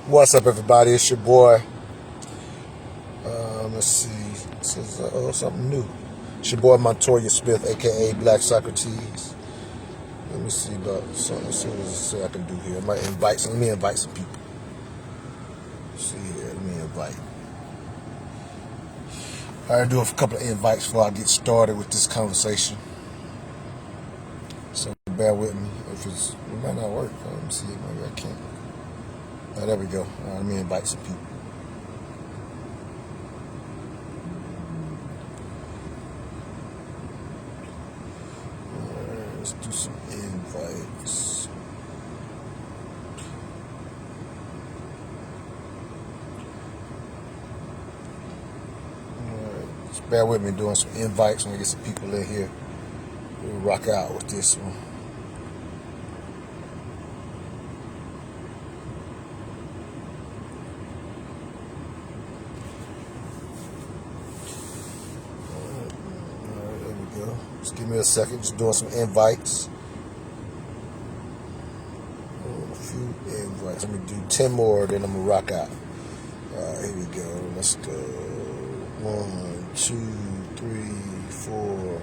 What's up, everybody? It's your boy. Let's see. This is something new. It's your boy Montoya Smith, aka Black Socrates. Let me see about something. Let's see what I can do here. I might invite some. Let me invite some people. Let's see here. Let me invite. I gotta do a couple of invites before I get started with this conversation. So bear with me. It might not work. Let me see. Maybe I can't. There we go. Let me invite some people. Let's do some invites. Just bear with me doing some invites. I'm gonna get some people in here. We'll rock out with this one. Just give me a second, just doing some invites. A few invites. Let me do 10 more, then I'm gonna rock out. Here we go. Let's go. 1, 2, 3, 4,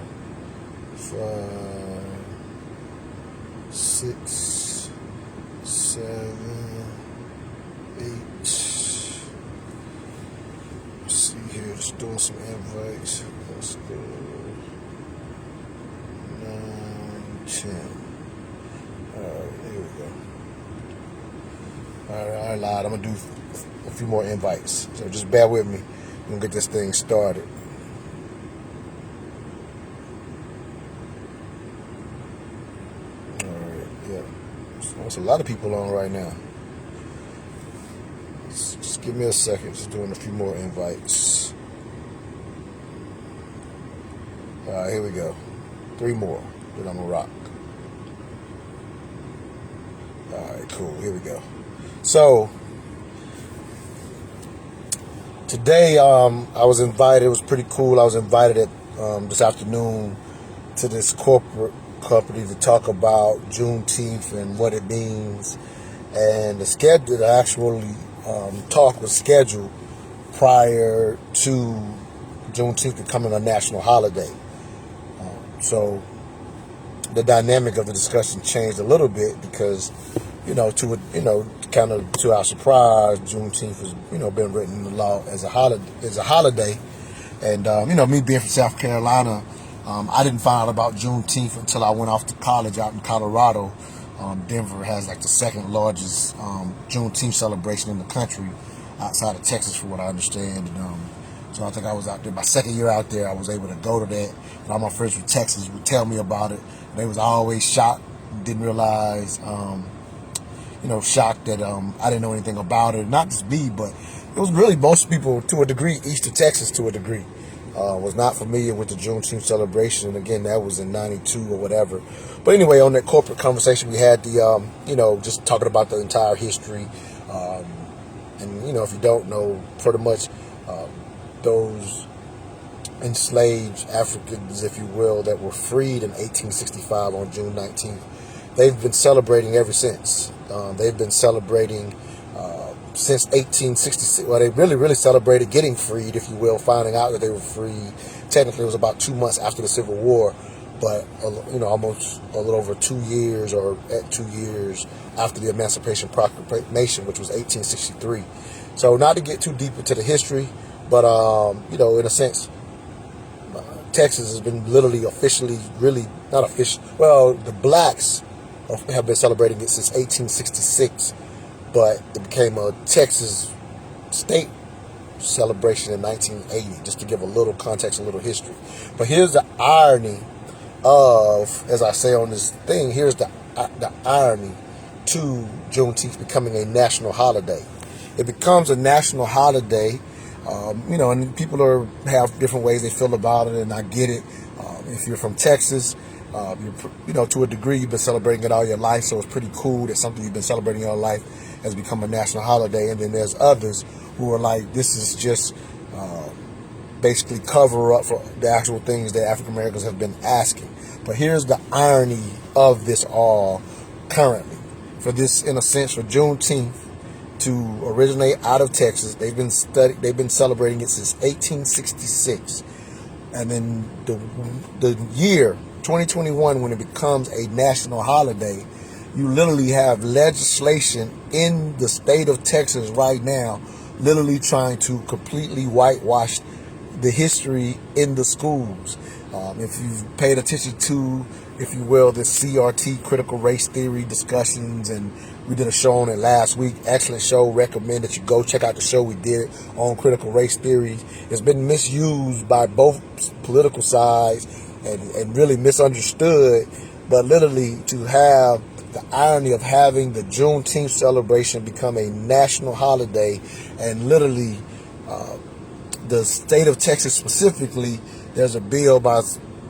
5, 6, 7, 8. Let's see here, just doing some invites. Let's go. 10. Alright, here we go. Alright, I'm gonna do a few more invites. So just bear with me. I'm gonna get this thing started. Alright, yeah. There's a lot of people on right now. Just give me a second, just doing a few more invites. Alright, here we go. 3 more. Then I'm gonna rock. Alright, cool. Here we go. So today I was invited. It was pretty cool. I was invited at this afternoon to this corporate company to talk about Juneteenth and what it means. And the actually talk was scheduled prior to Juneteenth becoming a national holiday. So the dynamic of the discussion changed a little bit because, kind of to our surprise, Juneteenth has, been written in the law as a holiday. And, me being from South Carolina, I didn't find out about Juneteenth until I went off to college out in Colorado. Denver has like the second largest Juneteenth celebration in the country outside of Texas, for what I understand. And, so I think I was out there, my second year out there, I was able to go to that. And all my friends from Texas would tell me about it. And they was always shocked, didn't realize, shocked that I didn't know anything about it. Not just me, but it was really most people to a degree, east of Texas to a degree, was not familiar with the Juneteenth celebration. And again, that was in 92 or whatever. But anyway, on that corporate conversation, we had the, just talking about the entire history. And, if you don't know, pretty much, those enslaved Africans, if you will, that were freed in 1865 on June 19th, they've been celebrating ever since. They've been celebrating since 1866. Well, they really celebrated getting freed, if you will, finding out that they were free. Technically, it was about 2 months after the Civil War, but, almost a little over 2 years or at 2 years after the Emancipation Proclamation, which was 1863. So not to get too deep into the history, but, in a sense, Texas has been literally officially, really, not official. Well, the blacks have been celebrating it since 1866, but it became a Texas state celebration in 1980, just to give a little context, a little history. But here's the irony of, as I say on this thing, here's the irony to Juneteenth becoming a national holiday. It becomes a national holiday. And people have different ways they feel about it, and I get it. If you're from Texas, to a degree, you've been celebrating it all your life, so it's pretty cool that something you've been celebrating all your life has become a national holiday. And then there's others who are like, this is just basically cover up for the actual things that African Americans have been asking. But here's the irony of this all currently. For this, in a sense, for Juneteenth to originate out of Texas. They've been celebrating it since 1866. And then the year 2021, when it becomes a national holiday, you literally have legislation in the state of Texas right now literally trying to completely whitewash the history in the schools. If you've paid attention to, if you will, the CRT, critical race theory discussions, and we did a show on it last week. Excellent show. Recommend that you go check out the show we did on critical race theory. It's been misused by both political sides and really misunderstood. But literally, to have the irony of having the Juneteenth celebration become a national holiday, and literally the state of Texas specifically, there's a bill by,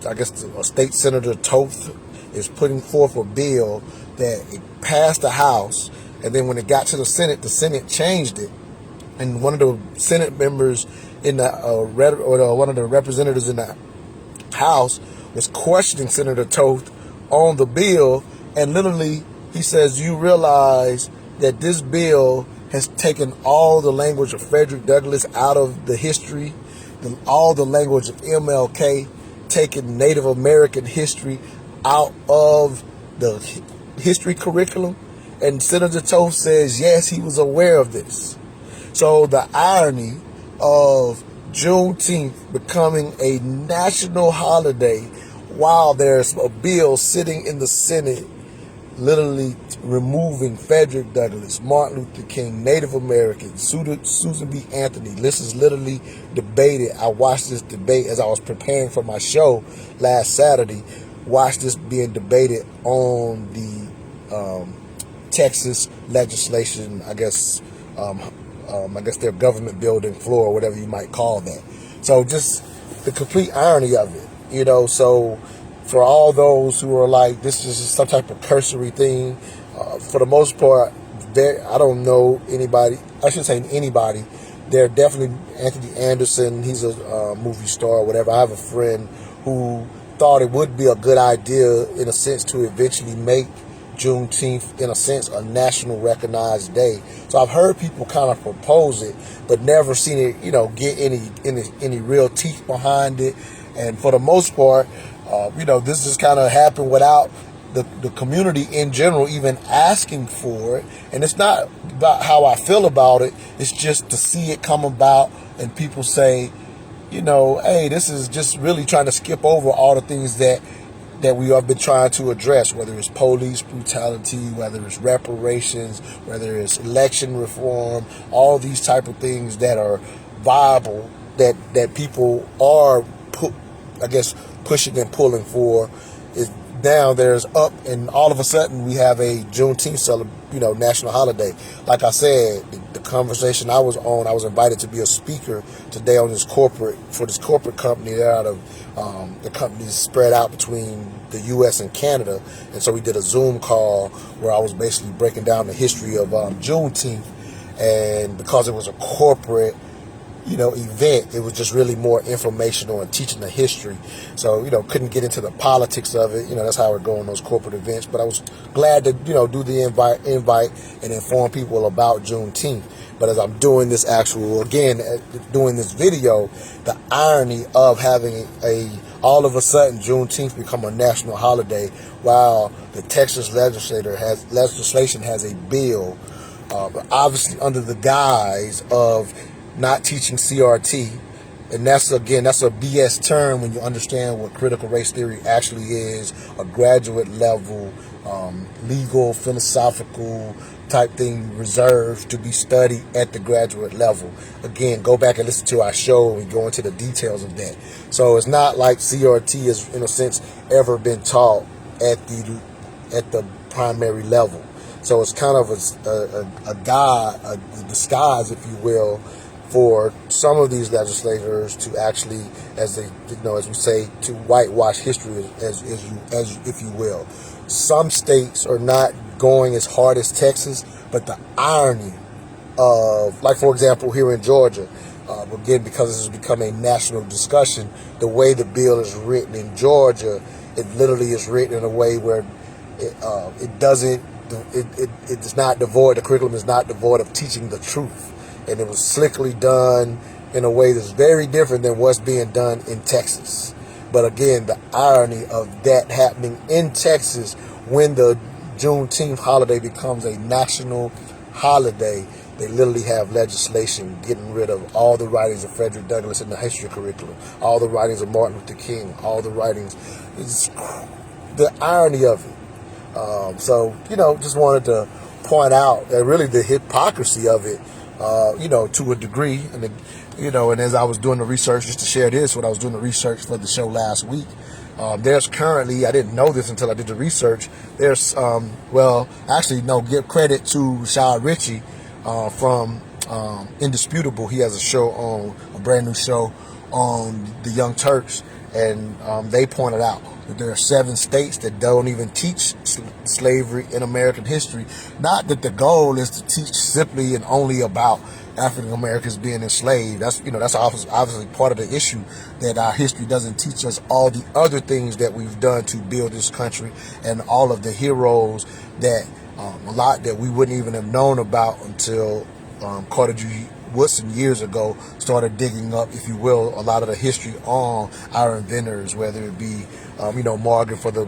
I guess, State Senator Toth is putting forth a bill that it passed the House, and then when it got to the Senate changed it, and one of the Senate members in the one of the representatives in the House was questioning Senator Toth on the bill, and literally he says, "You realize that this bill has taken all the language of Frederick Douglass out of the history, all the language of MLK, taken Native American history out of the history curriculum?" And Senator Toth says, yes, he was aware of this. So the irony of Juneteenth becoming a national holiday while there's a bill sitting in the Senate literally removing Frederick Douglass, Martin Luther King, Native Americans, Susan B. Anthony. This is literally debated. I watched this debate as I was preparing for my show last Saturday. Watched this being debated on the Texas legislation, I guess their government building floor, or whatever you might call that. So just the complete irony of it, so for all those who are like, this is just some type of cursory thing, for the most part, I don't know anybody, I shouldn't say anybody, they're definitely Anthony Anderson, he's a movie star or whatever. I have a friend who thought it would be a good idea, in a sense, to eventually make Juneteenth, in a sense, a national recognized day. So I've heard people kind of propose it, but never seen it, get any real teeth behind it. And for the most part, this just kind of happened without the community in general even asking for it. And it's not about how I feel about it. It's just to see it come about and people say, hey, this is just really trying to skip over all the things that we have been trying to address, whether it's police brutality, whether it's reparations, whether it's election reform, all these type of things that are viable, that people are pushing and pulling for. Is now there's up, and all of a sudden we have a Juneteenth national holiday. Like I said, the conversation I was on, I was invited to be a speaker today on this corporate company. They're out of the company's spread out between the U.S. and Canada, and so we did a Zoom call where I was basically breaking down the history of Juneteenth, and because it was a corporate event, it was just really more informational and teaching the history. So, couldn't get into the politics of it. That's how it go on those corporate events. But I was glad to, do the invite and inform people about Juneteenth. But as I'm doing this doing this video, the irony of having all of a sudden Juneteenth become a national holiday while the Texas legislation has a bill, obviously under the guise of not teaching CRT, and that's a BS term when you understand what critical race theory actually is, a graduate level, legal, philosophical type thing reserved to be studied at the graduate level. Again, go back and listen to our show and we go into the details of that. So it's not like CRT has, in a sense, ever been taught at the primary level. So it's kind of a disguise, if you will, for some of these legislators to actually, as we say, to whitewash history, as if you will. Some states are not going as hard as Texas, but the irony of, like, for example, here in Georgia, again, because this has become a national discussion, the way the bill is written in Georgia, it literally is written in a way where it doesn't it's not devoid. The curriculum is not devoid of teaching the truth, and it was slickly done in a way that's very different than what's being done in Texas. But again, the irony of that happening in Texas when the Juneteenth holiday becomes a national holiday, they literally have legislation getting rid of all the writings of Frederick Douglass in the history curriculum, all the writings of Martin Luther King, all the writings. It's the irony of it. So, just wanted to point out that really the hypocrisy of it, to a degree. And as I was doing the research, just to share this, when I was doing the research for the show last week, there's currently, I didn't know this until I did the research, there's, give credit to Rashad Ritchie from Indisputable. He has a brand new show on the Young Turks, and they pointed out that there are 7 states that don't even teach slavery in American history. Not that the goal is to teach simply and only about African Americans being enslaved. That's obviously part of the issue, that our history doesn't teach us all the other things that we've done to build this country, and all of the heroes that a lot that we wouldn't even have known about until Carter G. Woodson years ago started digging up, if you will, a lot of the history on our inventors, whether it be, Morgan for the,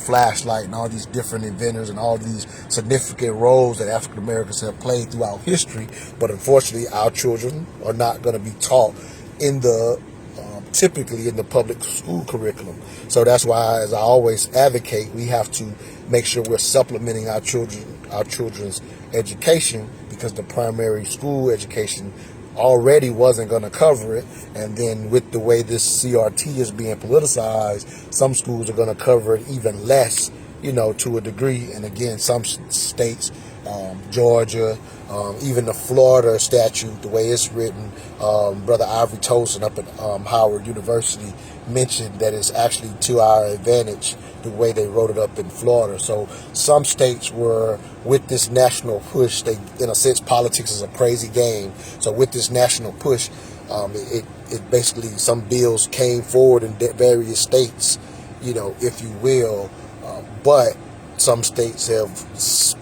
flashlight, and all these different inventors and all these significant roles that African Americans have played throughout history. But unfortunately, our children are not going to be taught typically in the public school curriculum. So that's why, as I always advocate, we have to make sure we're supplementing our children's education, because the primary school education already wasn't going to cover it. And then with the way this CRT is being politicized, some schools are going to cover it even less, to a degree. And again, some states, Georgia, even the Florida statute, the way it's written, Brother Ivory Tosin up at Howard University mentioned that it's actually to our advantage the way they wrote it up in Florida. So some states were, with this national push, in a sense, politics is a crazy game. So with this national push, it basically, some bills came forward in various states, if you will, but some states have, this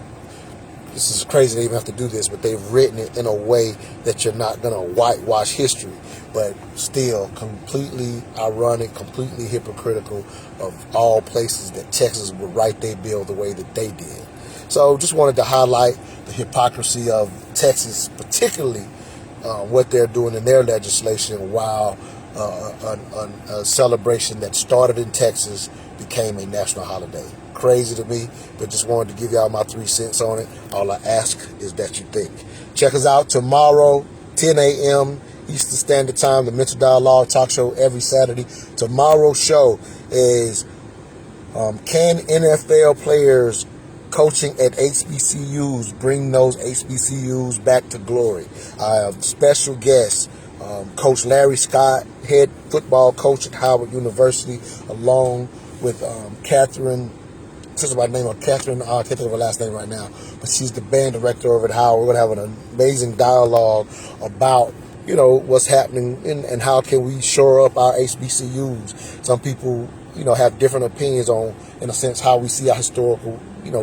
is crazy they even have to do this, but they've written it in a way that you're not going to whitewash history, but still completely ironic, completely hypocritical of all places that Texas would write their bill the way that they did. So just wanted to highlight the hypocrisy of Texas, particularly what they're doing in their legislation, while a celebration that started in Texas became a national holiday. Crazy to me, but just wanted to give y'all my 3 cents on it. All I ask is that you think. Check us out tomorrow, 10 a.m. Eastern Standard Time, the Mental Dialogue Talk Show every Saturday. Tomorrow's show is can NFL players coaching at HBCUs bring those HBCUs back to glory? I have special guests, Coach Larry Scott, head football coach at Howard University, along with Catherine, sister by the name of Catherine, I can't think of her last name right now, but she's the band director over at Howard. We're going to have an amazing dialogue about, what's happening and how can we shore up our HBCUs. Some people, have different opinions on, in a sense, how we see our historical,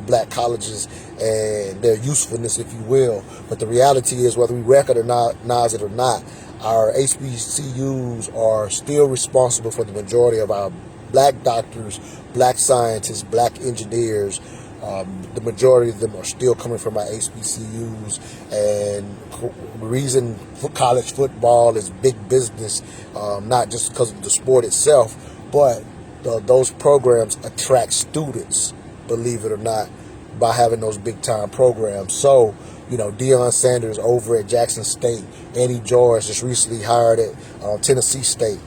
black colleges and their usefulness, if you will. But the reality is, whether we recognize it or not, our HBCUs are still responsible for the majority of our black doctors, black scientists, black engineers. The majority of them are still coming from our HBCUs, and the reason college football is big business, not just because of the sport itself, but those programs attract students, believe it or not, by having those big time programs. So, Deion Sanders over at Jackson State, Eddie George just recently hired at Tennessee State.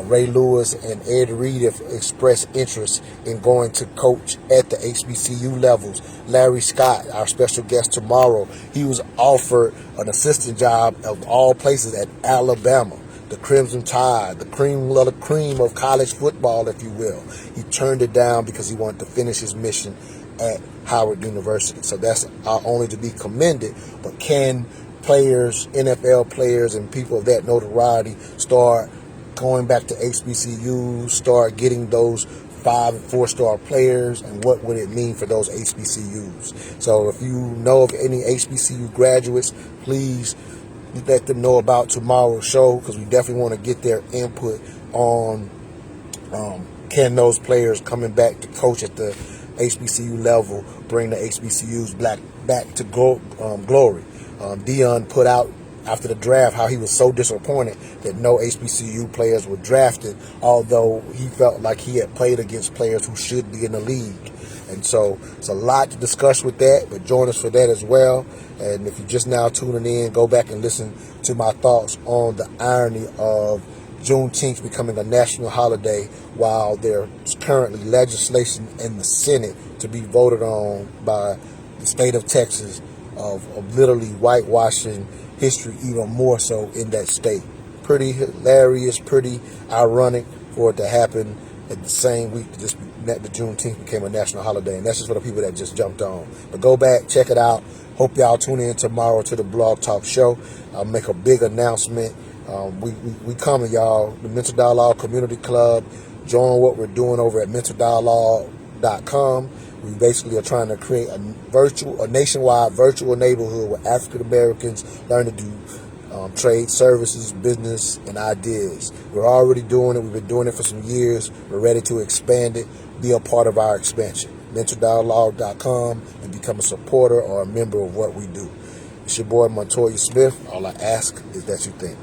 Ray Lewis and Ed Reed have expressed interest in going to coach at the HBCU levels. Larry Scott, our special guest tomorrow, he was offered an assistant job of all places at Alabama, the Crimson Tide, the cream of the cream of college football, if you will. He turned it down because he wanted to finish his mission at Howard University. So that's only to be commended. But can players, NFL players, and people of that notoriety start going back to HBCUs, start getting those 5- and 4-star players, and what would it mean for those HBCUs. So if you know of any HBCU graduates, please let them know about tomorrow's show, because we definitely want to get their input on can those players coming back to coach at the HBCU level bring the HBCUs back to glory. Dion put out after the draft how he was so disappointed that no HBCU players were drafted, although he felt like he had played against players who should be in the league. And so it's a lot to discuss with that, but join us for that as well. And if you're just now tuning in, go back and listen to my thoughts on the irony of Juneteenth becoming a national holiday while there's currently legislation in the Senate to be voted on by the state of Texas of literally whitewashing history even more so in that state. Pretty hilarious, pretty ironic for it to happen at the same week that the Juneteenth became a national holiday. And that's just for the people that just jumped on. But go back, check it out. Hope y'all tune in tomorrow to the Blog Talk Show. I'll make a big announcement. We coming, y'all. The Mental Dialogue Community Club. Join what we're doing over at mentaldialogue.com. We basically are trying to create a nationwide virtual neighborhood where African Americans learn to do trade, services, business, and ideas. We're already doing it. We've been doing it for some years. We're ready to expand it. Be a part of our expansion. mentaldialogue.com and become a supporter or a member of what we do. It's your boy Montoya Smith. All I ask is that you think.